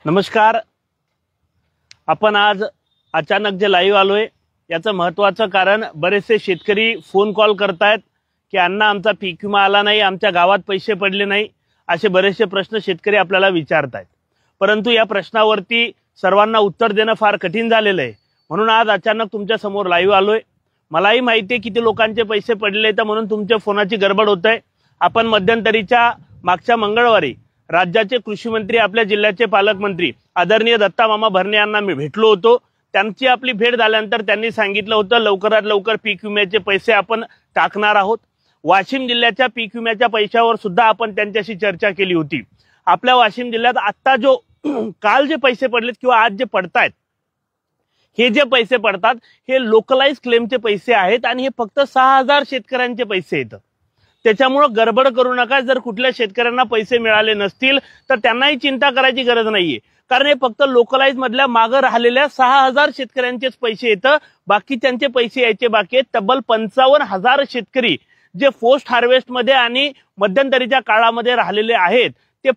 नमस्कार। आपण आज अचानक जे लाईव्ह आलोय याचं महत्त्वाचं कारण बरेचसे शेतकरी फोन कॉल करतायत की अण्णा आमचा पीक विमा आला नाही, आमच्या गावात पैसे पडले नाही, असे बरेचसे प्रश्न शेतकरी आपल्याला विचारतायत। परंतु या प्रश्नावरती सर्वांना उत्तर देणं फार कठीण झालेलं आहे, म्हणून आज अचानक तुमच्या समोर लाईव्ह आलोय। मलाही माहिती आहे किती लोकांचे पैसे पडले तर म्हणून तुमच्या फोनाची गडबड होत आहे। आपण मध्यंतरीच्या मागच्या मंगळवारी राज्याचे कृषी मंत्री, आपल्या जिल्ह्याचे पालकमंत्री आदरणीय दत्ता मामा भरणे यांना मी भेटलो होतो। त्यांची आपली भेट झाल्यानंतर त्यांनी सांगितलं होतं लवकरात लवकर पीक विम्याचे पैसे आपण टाकणार आहोत। वाशिम जिल्ह्याच्या पीक विम्याच्या पैशावर सुद्धा आपण त्यांच्याशी चर्चा केली होती। आपल्या वाशिम जिल्ह्यात आता जो काल जे पैसे पडलेत किंवा आज जे पडतायत, हे जे पैसे पडतात हे लोकलाइज क्लेमचे पैसे आहेत आणि हे फक्त 6000 शेतकऱ्यांचे पैसे आहेत। त्याच्यामुळे गडबड करू नका। जर कुठल्या शेतकऱ्यांना पैसे मिळाले नसतील तर त्यांनाही चिंता करायची गरज नाहीये, कारण हे फक्त लोकलाइज मधल्या मागे राहिलेल्या 6000 शेतकऱ्यांचेच पैसे येतात। बाकी त्यांचे पैसे यायचे बाकी आहेत। तब्बल 55000 शेतकरी जे पोस्ट हार्वेस्ट मध्ये आणि मध्यंतरीच्या काळामध्ये राहिलेले आहेत, ते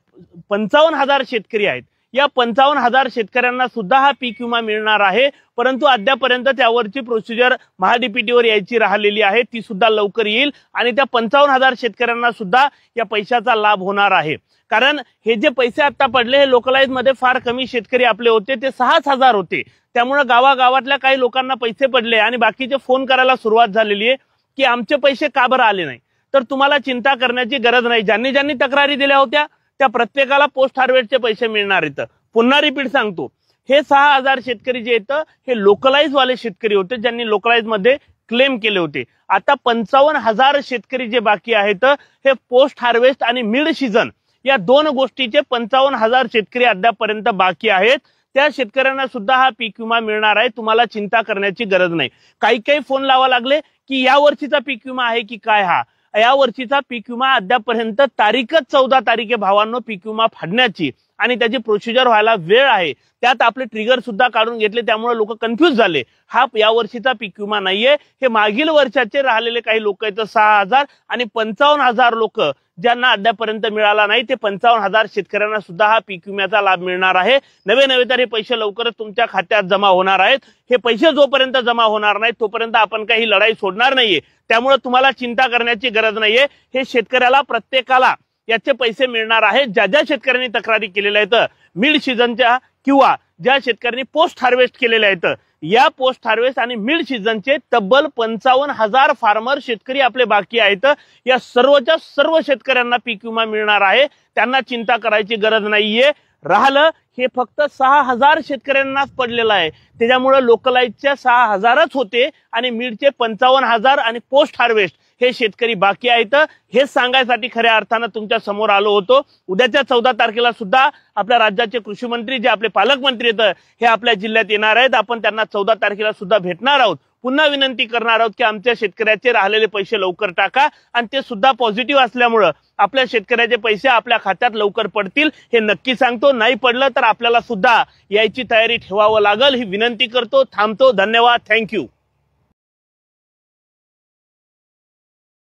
55000 शेतकरी आहेत। या 55000 शेतकऱ्यांना सुद्धा हा पीक विमा मिळणार आहे, परंतु अद्यापर्यंत त्यावरची प्रोसिजर महाडीपीटीवर यायची राहिलेली आहे, ती सुद्धा लवकर येईल आणि त्या 55000 शेतकऱ्यांना सुद्धा या पैशाचा लाभ होणार आहे। कारण हे जे पैसे आता पडले हे लोकलाइज मध्ये फार कमी शेतकरी आपले होते, ते 6000 होते। त्यामुळे गावागावातल्या काही लोकांना पैसे पडले आणि बाकीचे फोन करायला सुरुवात झालेली आहे की आमचे पैसे का बरं आले नाही। तर तुम्हाला चिंता करण्याची गरज नाही। ज्यांनी ज्यांनी तक्रारी दिल्या होत्या त्या प्रत्येकाला पोस्ट हार्वेस्टचे पैसे मिळणार आहेत। पुन्हा रिपीट सांगतो, हे 6000 शेतकरी जे आहेत हे लोकलाइज वाले शेतकरी होते, ज्यांनी लोकलाइज मध्ये क्लेम केले होते। आता 55000 शेतकरी जे बाकी आहेत हे पोस्ट हार्वेस्ट आणि मिड सीजन या दोन गोष्टीचे 55000 शेतकरी अद्यापर्यंत बाकी आहेत। त्या शेतकऱ्यांना सुद्धा हा पीक विमा मिळणार आहे। तुम्हाला चिंता करण्याची गरज नाही। काही फोन लावा लागले की या वर्षीचा पीक विमा आहे की काय। या वर्षीचा पीक विमा अद्यापर्यंत तारीखच 14 तारीख आहे भावांनो पीक विमा फाडण्याची, आणि त्याची प्रोसिजर व्हायला वेळ आहे। त्यात आपले ट्रिगर सुद्धा काढून घेतले, त्यामुळे लोक कन्फ्यूज झाले। हा या वर्षीचा पीक विमा नाहीये, हे मागील वर्षाचे राहिलेले काही लोक आहेत 6000 आणि 55000 लोक ज्यांना अद्यापर्यंत मिळाला नाही, ते 55000 शेतकऱ्यांना सुद्धा हा पीक विम्याचा लाभ मिळणार आहे। नवे तर हे पैसे लवकरच तुमच्या खात्यात जमा होणार आहेत। हे पैसे जोपर्यंत जमा होणार नाहीत तोपर्यंत आपण काही लढाई सोडणार नाहीये। त्यामुळे तुम्हाला चिंता करण्याची गरज नाहीये। हे शेतकऱ्याला प्रत्येकाला याचे पैसे मिळणार आहेत। ज्या शेतकऱ्यांनी तक्रारी केलेल्या आहेत मिड सीजनच्या किंवा ज्या शेतकऱ्यांनी पोस्ट हार्वेस्ट केलेल्या आहेत, या पोस्ट हार्वेस्ट आणि मिड सीजनचे तब्बल 55000 फार्मर शेतकरी आपले बाकी आहेत। या सर्वच्या सर्व शेतकऱ्यांना पीक विमा मिळणार आहे। त्यांना चिंता करायची गरज नाहीये। राहिलं हे फक्त 6000 शेतकऱ्यांनाच पडलेलं आहे, त्याच्यामुळे लोकलाइजच्या 6000च होते आणि मिडचे 55000 आणि पोस्ट हार्वेस्ट हे शेतकरी बाकी आहेत। हे सांगायसाठी खऱ्या अर्थाने तुमच्या समोर आलो होतो। उद्याच्या 14 तारखेला सुद्धा आपल्या राज्याचे कृषी मंत्री जे आपले पालकमंत्री आहेत हे आपल्या जिल्ह्यात येणार आहेत। आपण त्यांना 14 तारखेला सुद्धा भेटणार आहोत। पुन्हा विनंती करणार आहोत की आमच्या शेतकऱ्याचे राहिलेले पैसे लवकर टाका, आणि ते सुद्धा पॉझिटिव्ह असल्यामुळे आपल्या शेतकऱ्याचे पैसे आपल्या खात्यात लवकर पडतील हे नक्की सांगतो। नाही पडलं तर आपल्याला सुद्धा यायची तयारी ठेवावं लागेल ही विनंती करतो। थांबतो। धन्यवाद। थँक्यू।